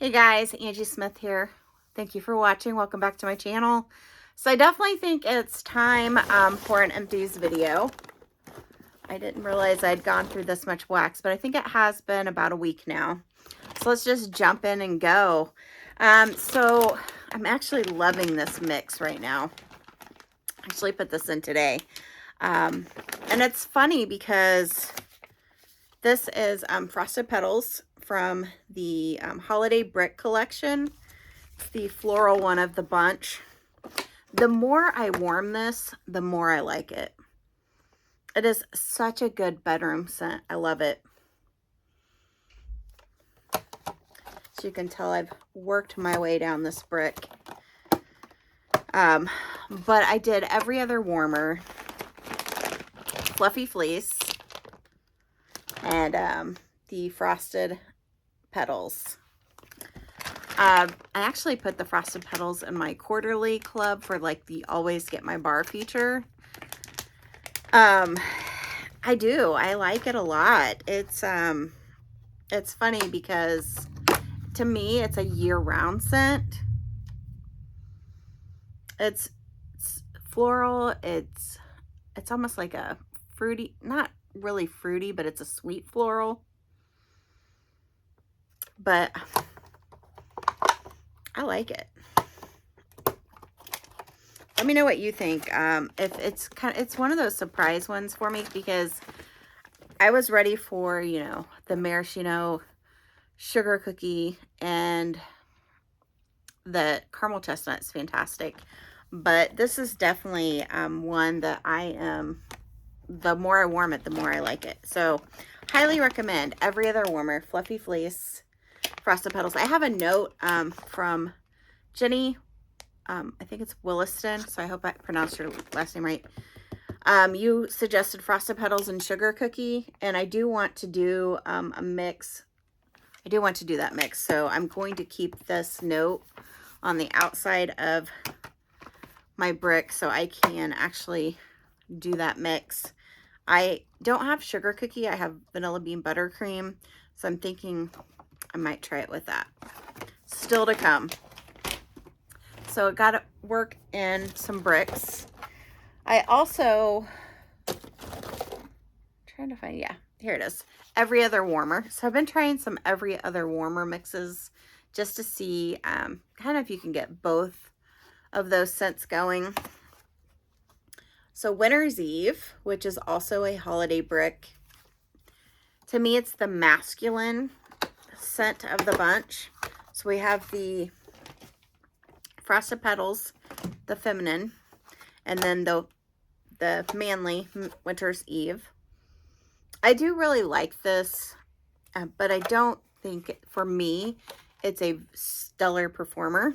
Hey guys, Angie Smith here. Thank you for watching. Welcome back to my channel. So I definitely think it's time for an empties video. I didn't realize I'd gone through this much wax, but I think it has been about a week now. So let's just jump in and go. So I'm actually loving this mix right now. I actually put this in today. And it's funny because this is Frosted Petals from the Holiday Brick Collection. It's the floral one of the bunch. The more I warm this, the more I like it. It is such a good bedroom scent. I love it. So you can tell I've worked my way down this brick. But I did every other warmer, Fluffy Fleece, and the Frosted Petals. I actually put the Frosted Petals in my quarterly club for like the always get my bar feature. I do. I like it a lot. It's funny because to me it's a year-round scent. It's floral. It's almost like a fruity, not really fruity, but it's a sweet floral. But I like it. Let me know what you think. If it's one of those surprise ones for me because I was ready for, you know, the maraschino sugar cookie, and the caramel chestnut is fantastic. But this is definitely one that the more I warm it, the more I like it. So highly recommend every other warmer, Fluffy Fleece, Frosted Petals. I have a note from Jenny. I think it's Williston, so I hope I pronounced your last name right. You suggested Frosted Petals and sugar cookie, and I do want to do a mix. I do want to do that mix, so I'm going to keep this note on the outside of my brick so I can actually do that mix. I don't have sugar cookie. I have vanilla bean buttercream, so I'm thinking I might try it with that. Still to come. So it got to work in some bricks. I also, trying to find, yeah, here it is. Every other warmer. So I've been trying some every other warmer mixes just to see kind of if you can get both of those scents going. So Winter's Eve, which is also a holiday brick. To me, it's the masculine scent of the bunch. So we have the Frosted Petals, the feminine, and then the manly Winter's Eve. I do really like this, but I don't think, for me, it's a stellar performer.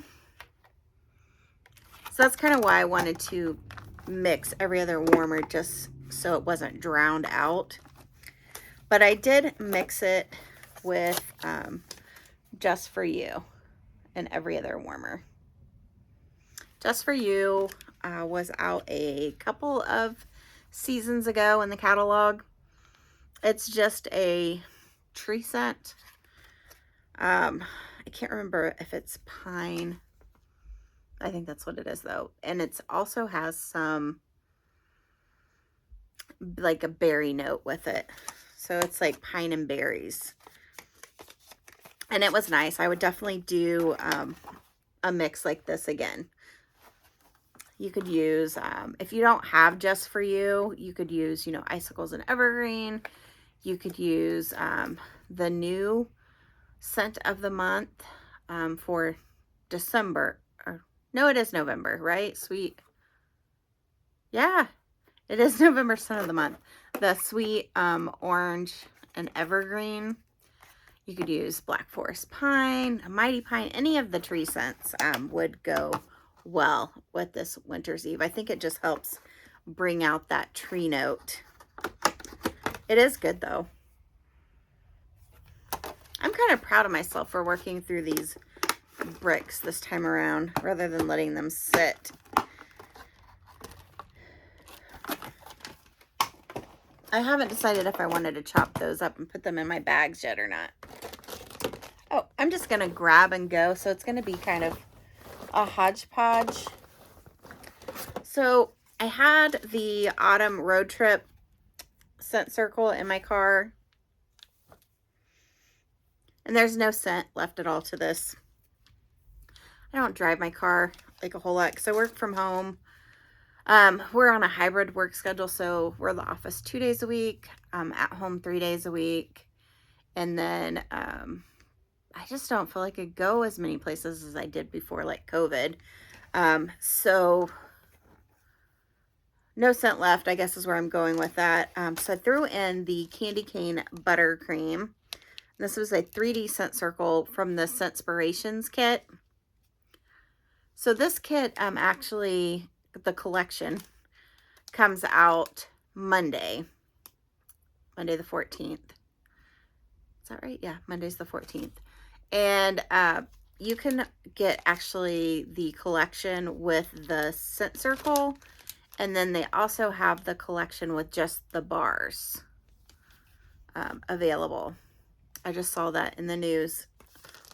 So that's kind of why I wanted to mix every other warmer, just so it wasn't drowned out. But I did mix it with Just For You and every other warmer. Just For You was out a couple of seasons ago in the catalog. It's just a tree scent. I can't remember if it's pine. I think that's what it is though. And it also has some like a berry note with it. So it's like pine and berries. And it was nice. I would definitely do a mix like this again. You could use, if you don't have Just For You, you could use, you know, Icicles and Evergreen. You could use the new scent of the month for December. Or, no, it is November, right? Sweet. Yeah, it is November scent of the month. The sweet orange and evergreen. You could use Black Forest Pine, Mighty Pine, any of the tree scents would go well with this Winter's Eve. I think it just helps bring out that tree note. It is good though. I'm kind of proud of myself for working through these bricks this time around rather than letting them sit. I haven't decided if I wanted to chop those up and put them in my bags yet or not. Oh, I'm just going to grab and go. So it's going to be kind of a hodgepodge. So I had the Autumn Road Trip scent circle in my car. And there's no scent left at all to this. I don't drive my car like a whole lot because I work from home. We're on a hybrid work schedule, so we're in the office 2 days a week, at home 3 days a week. And then I just don't feel like I go as many places as I did before, like COVID. So no scent left, I guess is where I'm going with that. So I threw in the Candy Cane Buttercream. This was a 3D scent circle from the Scentspirations kit. So this kit, actually, the collection comes out Monday the 14th. Is that right? Yeah, Monday's the 14th. And you can get actually the collection with the scent circle, and then they also have the collection with just the bars available. I just saw that in the news,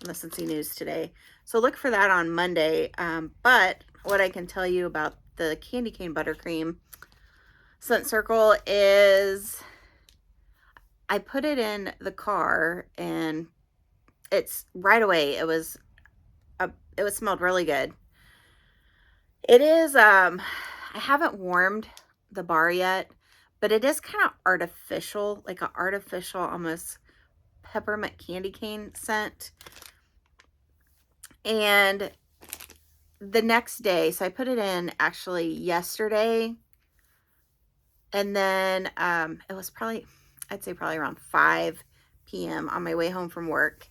in the Cincy News today. So look for that on Monday. But what I can tell you about the Candy Cane Buttercream scent circle is I put it in the car, and it's right away. It smelled really good. It is, I haven't warmed the bar yet, but it is kind of artificial, like an artificial, almost peppermint candy cane scent. And the next day, so I put it in actually yesterday, and then it was probably, I'd say probably around 5 p.m. on my way home from work.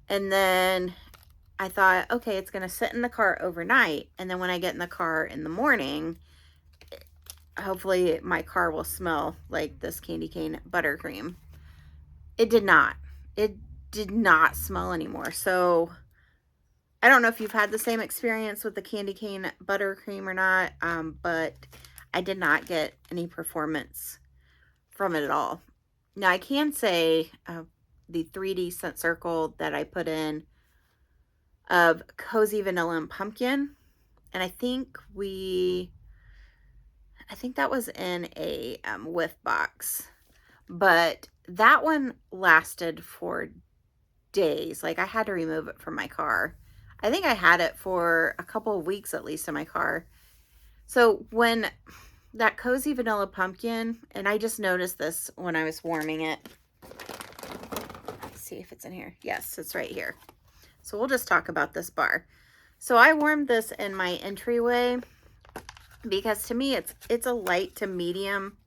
And then I thought, okay, it's going to sit in the car overnight. And then when I get in the car in the morning, hopefully my car will smell like this Candy Cane Buttercream. It did not. It did not smell anymore. So I don't know if you've had the same experience with the Candy Cane Buttercream or not, but I did not get any performance from it at all. Now I can say the 3D scent circle that I put in of Cozy Vanilla and Pumpkin, and I think that was in a whiff box, but that one lasted for days. Like, I had to remove it from my car. I think I had it for a couple of weeks at least in my car. So when that Cozy Vanilla Pumpkin, and I just noticed this when I was warming it. Let's see if it's in here. Yes, it's right here. So we'll just talk about this bar. So I warmed this in my entryway because to me it's a light to medium.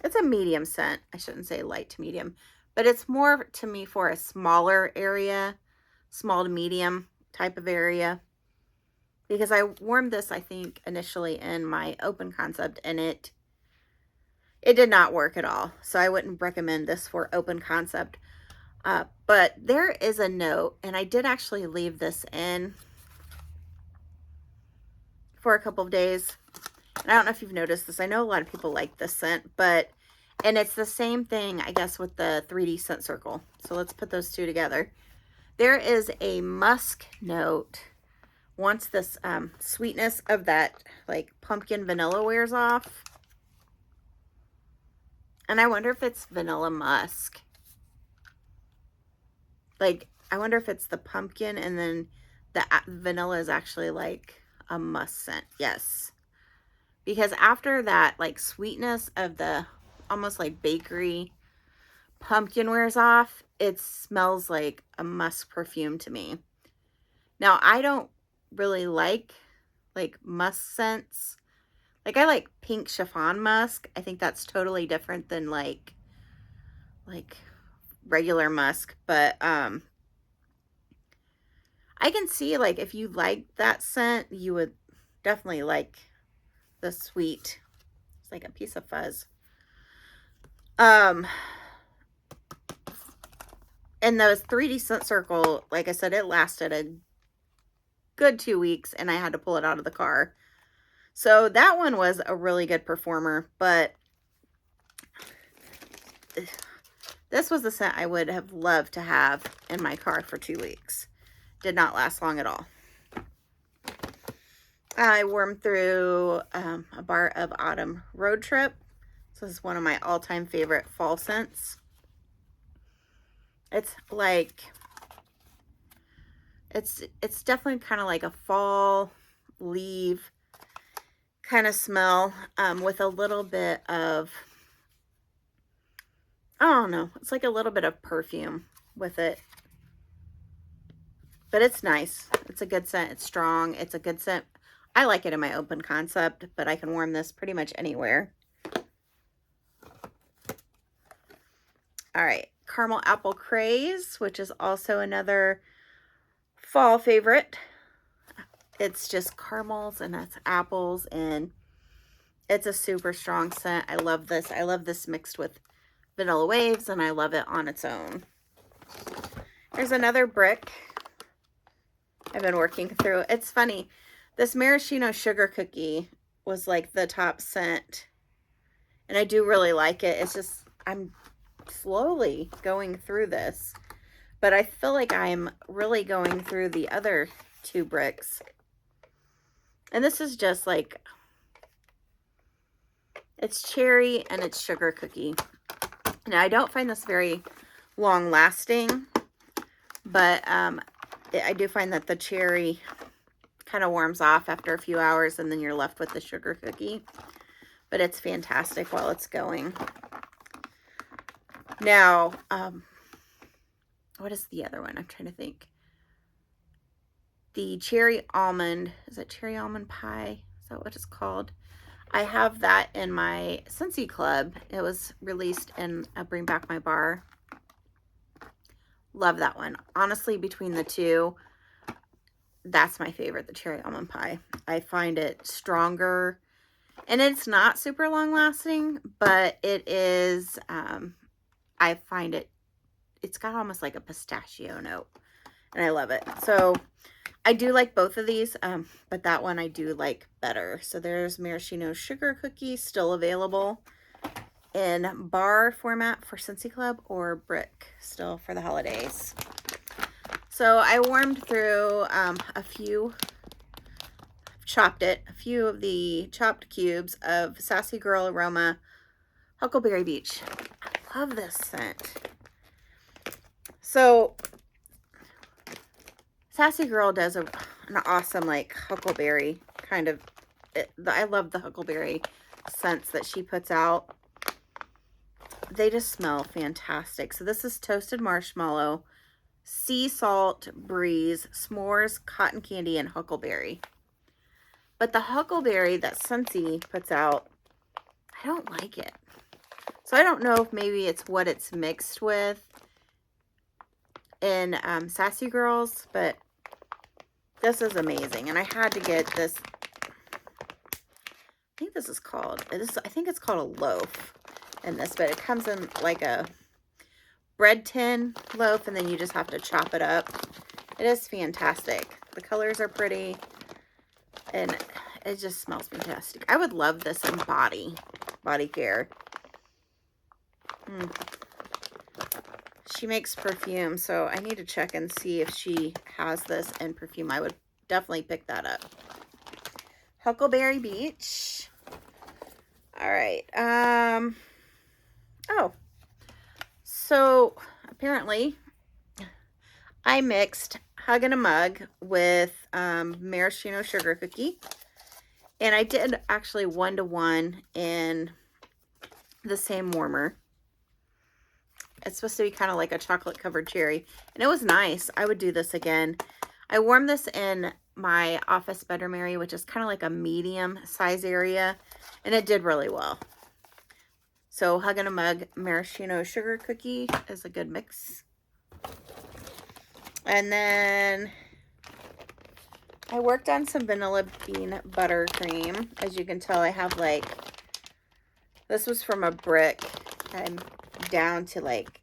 It's a medium scent. I shouldn't say light to medium, but it's more to me for a smaller area, small to medium type of area. Because I warmed this, I think, initially in my open concept, and it did not work at all. So I wouldn't recommend this for open concept. But there is a note, and I did actually leave this in for a couple of days. And I don't know if you've noticed this. I know a lot of people like this scent, and it's the same thing, I guess, with the 3D scent circle. So let's put those two together. There is a musk note once this sweetness of that like pumpkin vanilla wears off. And I wonder if it's vanilla musk. Like, I wonder if it's the pumpkin and then the vanilla is actually like a musk scent. Yes. Because after that, like, sweetness of the almost like bakery pumpkin wears off, it smells like a musk perfume to me. Now, I don't really like musk scents. Like, I like pink chiffon musk. I think that's totally different than like regular musk, but I can see, like, if you like that scent, you would definitely like the sweet. It's like a piece of fuzz. And those 3D scent circle, like I said, it lasted a good 2 weeks, and I had to pull it out of the car. So that one was a really good performer, but This was the scent I would have loved to have in my car for 2 weeks. Did not last long at all. I warmed through a bar of Autumn Road Trip. This is one of my all-time favorite fall scents. It's like, it's definitely kind of like a fall leaf kind of smell, with a little bit of, I don't know, it's like a little bit of perfume with it. But it's nice. It's a good scent. It's strong. It's a good scent. I like it in my open concept, but I can warm this pretty much anywhere. All right, Caramel Apple Craze, which is also another fall favorite. It's just caramels and it's apples, and it's a super strong scent. I love this. I love this mixed with Vanilla Waves, and I love it on its own. There's another brick I've been working through. It's funny. This maraschino sugar cookie was like the top scent, and I do really like it. It's just, I'm slowly going through this, but I feel like I'm really going through the other 2 bricks. And this is just like, it's cherry and it's sugar cookie. Now, I don't find this very long lasting, but I do find that the cherry kind of warms off after a few hours, and then you're left with the sugar cookie. But it's fantastic while it's going. Now, what is the other one? I'm trying to think. The cherry almond, is it cherry almond pie? Is that what it's called? I have that in my Scentsy Club. It was released in Bring Back My Bar. Love that one. Honestly, between the two, that's my favorite, the cherry almond pie. I find it stronger, and it's not super long lasting, but it is, I find it's got almost like a pistachio note, and I love it. So I do like both of these, but that one I do like better. So there's maraschino sugar cookie, still available in bar format for Scentsy Club, or brick still for the holidays. So I warmed through a few of the chopped cubes of Sassy Girl Aroma Huckleberry Beach. I love this scent. So Sassy Girl does an awesome like huckleberry kind of, I love the huckleberry scents that she puts out. They just smell fantastic. So this is toasted marshmallow, sea salt, breeze, s'mores, cotton candy, and huckleberry. But the huckleberry that Scentsy puts out, I don't like it. So I don't know if maybe it's what it's mixed with in Sassy Girls, but this is amazing. And I had to get this, I think this is called, I think it's called a loaf in this, but it comes in like a bread tin loaf, and then you just have to chop it up. It is fantastic. The colors are pretty, and it just smells fantastic. I would love this in body care. She makes perfume, so I need to check and see if she has this in perfume. I would definitely pick that up. Huckleberry Beach. All right. Oh, so apparently I mixed Hug in a Mug with maraschino sugar cookie, and I did actually 1-to-1 in the same warmer. It's supposed to be kind of like a chocolate covered cherry, and it was nice. I would do this again. I warmed this in my office bedroom area, which is kind of like a medium size area, and it did really well. So Hug in a Mug maraschino sugar cookie is a good mix. And then I worked on some vanilla bean buttercream. As you can tell, I have like, this was from a brick. I'm down to like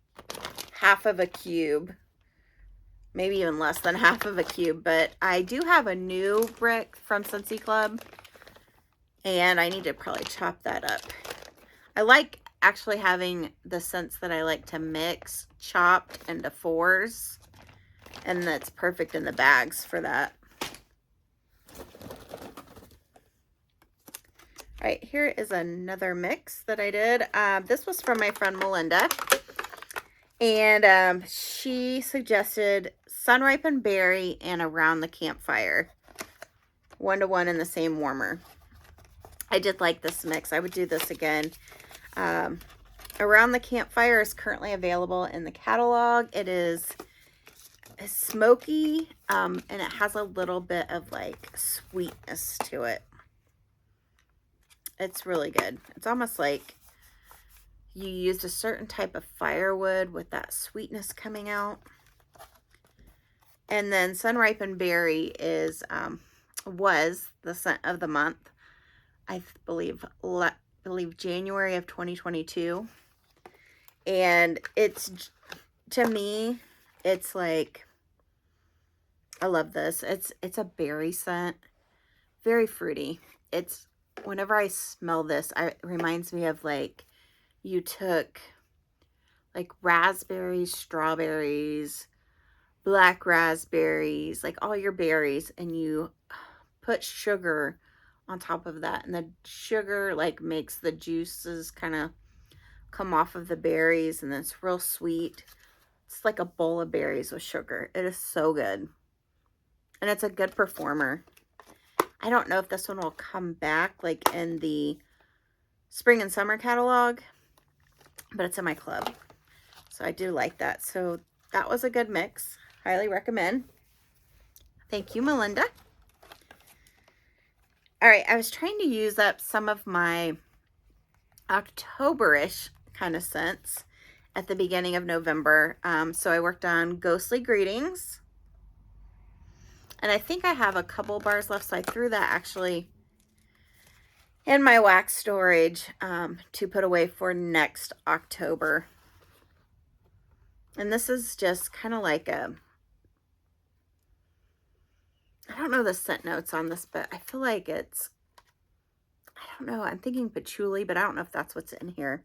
half of a cube, maybe even less than half of a cube, but I do have a new brick from Scentsy Club, and I need to probably chop that up. I like actually having the scents that I like to mix chopped into 4s, and that's perfect in the bags for that. All right, here is another mix that I did. This was from my friend Melinda, and she suggested Sun-Ripened Berry and Around the Campfire, 1-to-1 in the same warmer. I did like this mix. I would do this again. Around the Campfire is currently available in the catalog. It is smoky, and it has a little bit of like sweetness to it. It's really good. It's almost like you used a certain type of firewood with that sweetness coming out. And then Sun-Ripened Berry is was the scent of the month. I believe January of 2022. And it's, to me, it's like, I love this. It's a berry scent, very fruity. It's, whenever I smell this, it reminds me of like you took like raspberries, strawberries, black raspberries, like all your berries, and you put sugar on top of that, and the sugar like makes the juices kind of come off of the berries, and it's real sweet. It's like a bowl of berries with sugar. It is so good, and it's a good performer. I don't know if this one will come back like in the spring and summer catalog, but it's in my club, so I do like that. So that was a good mix. Highly recommend. Thank you, Melinda. All right, I was trying to use up some of my October-ish kind of scents at the beginning of November. So I worked on Ghostly Greetings. And I think I have a couple bars left, so I threw that actually in my wax storage to put away for next October. And this is just kind of like a, I don't know the scent notes on this, but I feel like it's, I don't know, I'm thinking patchouli, but I don't know if that's what's in here.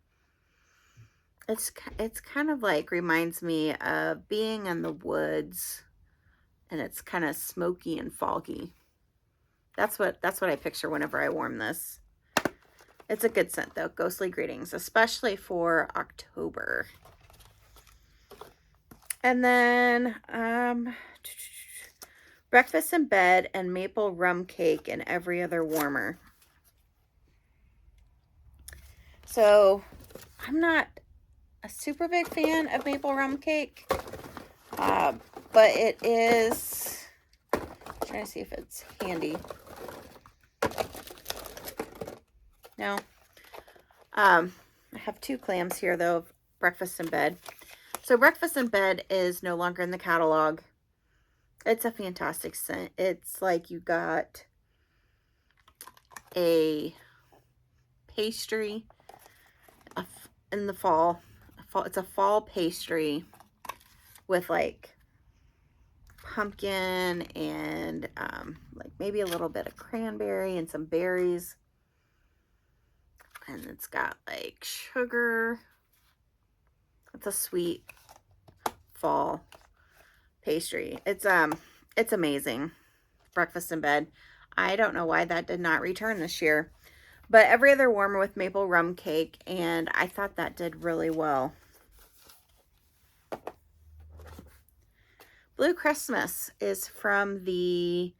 It's kind of like, reminds me of being in the woods, and it's kind of smoky and foggy. That's what I picture whenever I warm this. It's a good scent though, Ghostly Greetings, especially for October. And then Breakfast in Bed and Maple Rum Cake and Every Other Warmer. So I'm not a super big fan of Maple Rum Cake, but it is, I'm trying to see if it's handy. No. I have 2 clams here though of Breakfast in Bed. So Breakfast in Bed is no longer in the catalog. It's a fantastic scent. It's like you got a pastry in the fall. It's a fall pastry with like pumpkin and like maybe a little bit of cranberry and some berries. And it's got like sugar. It's a sweet fall pastry. It's amazing. Breakfast in Bed. I don't know why that did not return this year. But Every Other Warmer with Maple Rum Cake, and I thought that did really well. Blue Christmas is from the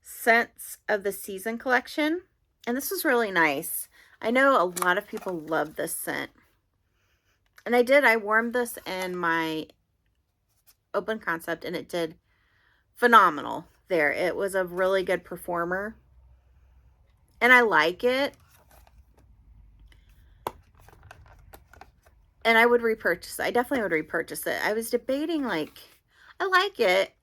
Scents of the Season collection, and this was really nice. I know a lot of people love this scent. And I warmed this in my open concept, and it did phenomenal there. It was a really good performer, and I like it. And I would repurchase it. I definitely would repurchase it. I was debating, like, I like it.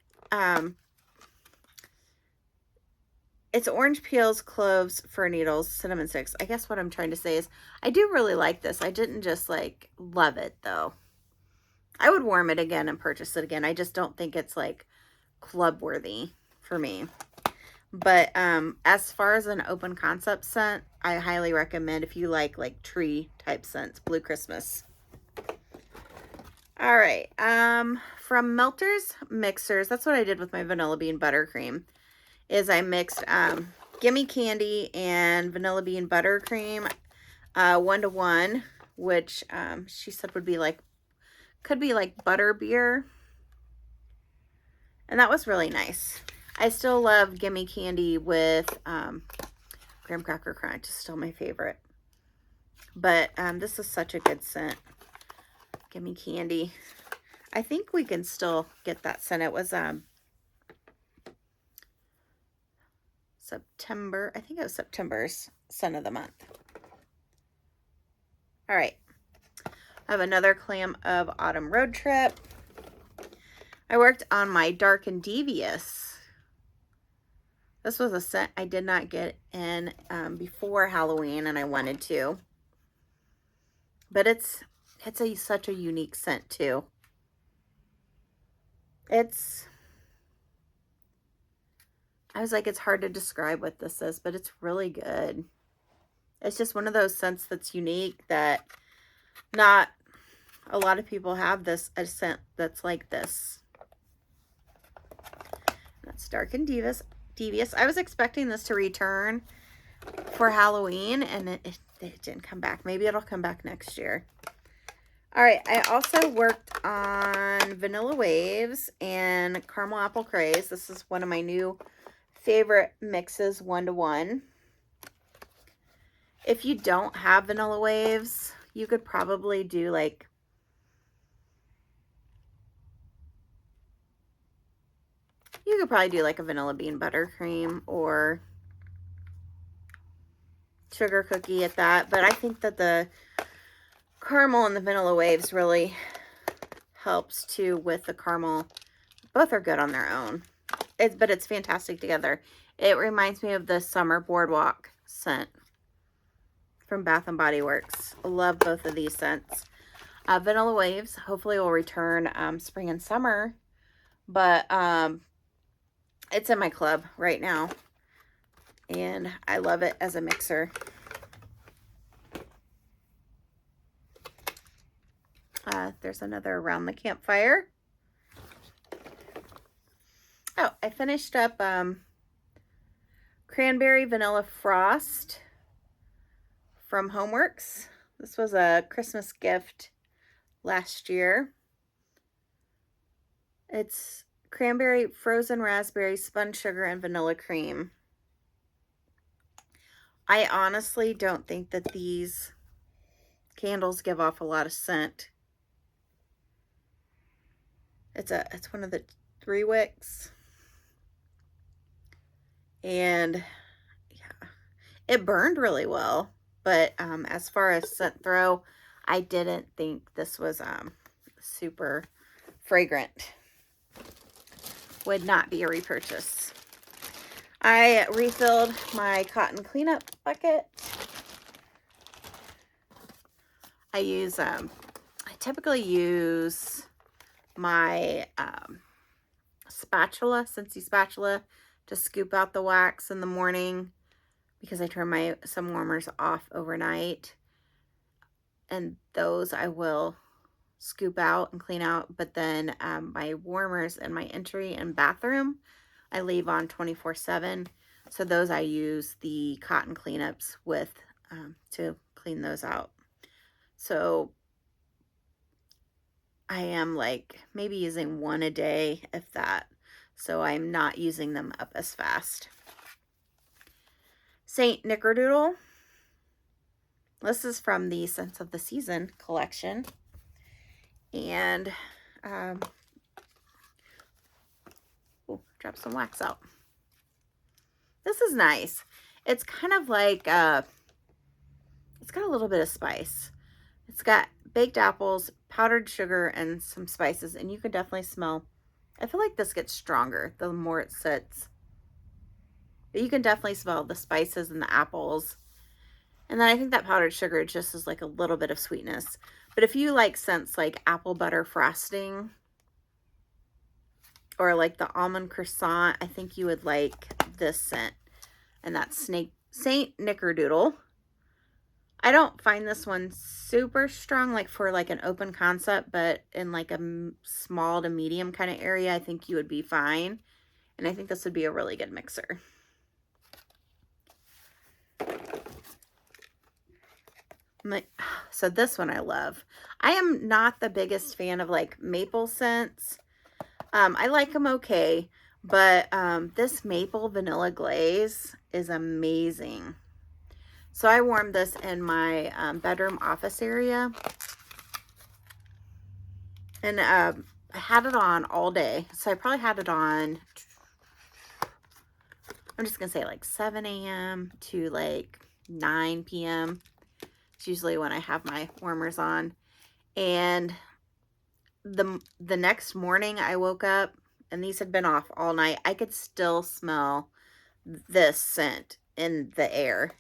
It's orange peels, cloves, fir needles, cinnamon sticks. I guess what I'm trying to say is I do really like this. I didn't just like love it though. I would warm it again and purchase it again. I just don't think it's like club worthy for me. But as far as an open concept scent, I highly recommend if you like tree type scents, Blue Christmas. All right. From Melter's Mixers, that's what I did with my vanilla bean buttercream. Is I mixed Gimme Candy and vanilla bean buttercream 1-to-1, which she said would be like, could be like butter beer. And that was really nice. I still love Gimme Candy with Graham Cracker Crunch. It's still my favorite. But this is such a good scent. Gimme Candy. I think we can still get that scent. It was September. I think it was September's scent of the month. All right. I have another clam of Autumn Road Trip. I worked on my Dark and Devious. This was a scent I did not get in before Halloween, and I wanted to. But it's such a unique scent too. I was like, it's hard to describe what this is, but it's really good. It's just one of those scents that's unique that not a lot of people have a scent that's like this. That's Dark and Devious. I was expecting this to return for Halloween, and it didn't come back. Maybe it'll come back next year. All right, I also worked on Vanilla Waves and Caramel Apple Craze. This is one of my new favorite mixes, 1-to-1. If you don't have Vanilla Waves, you could probably do like a vanilla bean buttercream or sugar cookie at that. But I think that the caramel and the Vanilla Waves really helps too with the caramel. Both are good on their own. But it's fantastic together. It reminds me of the Summer Boardwalk scent from Bath and Body Works. I love both of these scents. Vanilla Waves hopefully will return spring and summer, but it's in my club right now, and I love it as a mixer. There's another Around the Campfire. Oh, I finished up Cranberry Vanilla Frost from Homeworks. This was a Christmas gift last year. It's cranberry, frozen raspberry, spun sugar, and vanilla cream. I honestly don't think that these candles give off a lot of scent. It's one of the 3 wicks. And yeah, it burned really well. But as far as scent throw, I didn't think this was super fragrant. Would not be a repurchase. I refilled my cotton cleanup bucket. I typically use my spatula, Scentsy spatula, to scoop out the wax in the morning because I turn my sun warmers off overnight. And those I will scoop out and clean out. But then my warmers in my entry and bathroom, I leave on 24/7. So those I use the cotton cleanups with to clean those out. So I am like maybe using 1 a day, if that. So I'm not using them up as fast. Saint Nickerdoodle. This is from the Scents of the Season collection. And drop some wax out. This is nice. It's kind of like it's got a little bit of spice. It's got baked apples, powdered sugar, and some spices, and you can definitely smell. I feel like this gets stronger the more it sits. But you can definitely smell the spices and the apples. And then I think that powdered sugar just is like a little bit of sweetness. But if you like scents like apple butter frosting or like the almond croissant, I think you would like this scent, and that's Saint Nickerdoodle. I don't find this one super strong, like for like an open concept, but in like a small to medium kind of area, I think you would be fine. And I think this would be a really good mixer. So this one I love. I am not the biggest fan of like maple scents. I like them okay, but this maple vanilla glaze is amazing. So I warmed this in my bedroom office area, and I had it on all day. So I probably had it on, I'm just gonna say like 7 a.m. to like 9 p.m. It's usually when I have my warmers on. And the next morning I woke up and these had been off all night. I could still smell this scent in the air.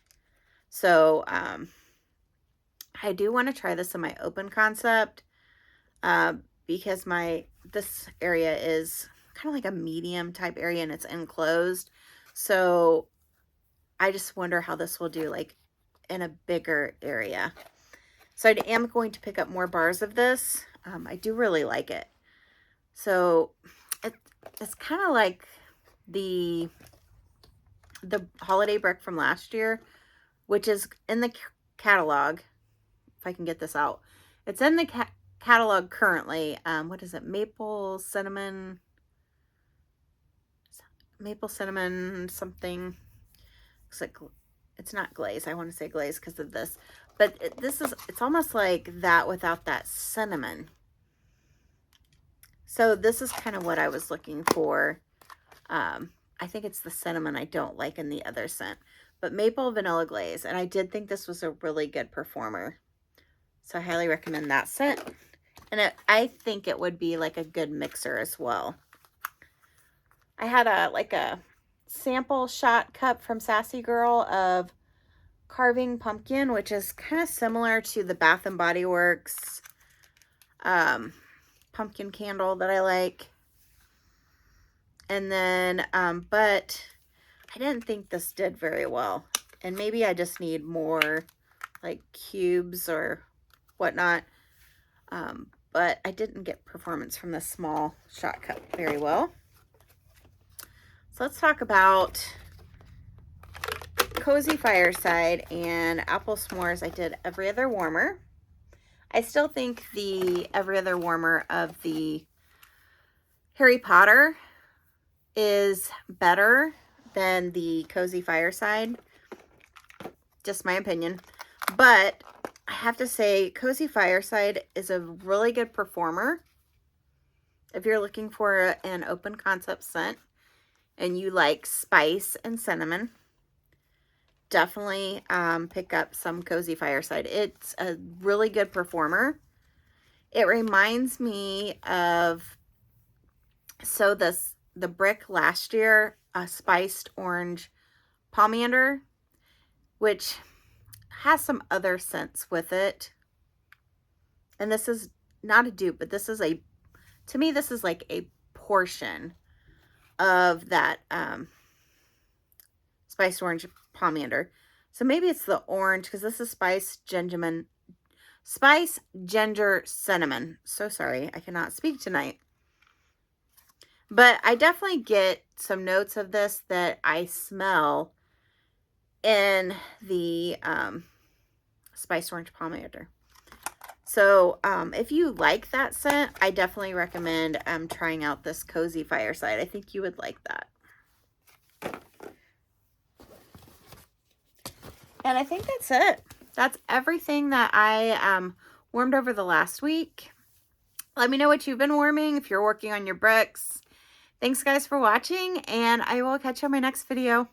So I do want to try this in my open concept because this area is kind of like a medium type area and it's enclosed. So I just wonder how this will do like in a bigger area. So I am going to pick up more bars of this. I do really like it. So it's kind of like the holiday brick from last year, which is in the catalog. If I can get this out, it's in the catalog currently. What is it? Maple cinnamon something. Looks like it's not glaze. I want to say glaze because of this, but it's almost like that without that cinnamon. So this is kind of what I was looking for. I think it's the cinnamon I don't like in the other scent, but maple vanilla glaze. And I did think this was a really good performer. So I highly recommend that scent. And I think it would be like a good mixer as well. I had a sample shot cup from Sassy Girl of Carving Pumpkin, which is kind of similar to the Bath and Body Works pumpkin candle that I like. And then, but I didn't think this did very well. And maybe I just need more like cubes or whatnot. But I didn't get performance from this small shot cup very well. So let's talk about Cozy Fireside and Apple S'mores. I did Every Other Warmer. I still think the Every Other Warmer of the Harry Potter is better than the Cozy Fireside. Just my opinion. But I have to say, Cozy Fireside is a really good performer. If you're looking for an open concept scent and you like spice and cinnamon, definitely pick up some Cozy Fireside. It's a really good performer. It reminds me of, so the brick last year, a spiced orange pomander, which has some other scents with it. And this is not a dupe, but this is to me, this is like a portion of that spiced orange pomander. So maybe it's the orange, because this is spice ginger cinnamon. So sorry, I cannot speak tonight. But I definitely get some notes of this that I smell in the spiced orange pomander. So if you like that scent, I definitely recommend trying out this Cozy Fireside. I think you would like that. And I think that's it. That's everything that I warmed over the last week. Let me know what you've been warming if you're working on your bricks. Thanks guys for watching, and I will catch you on my next video.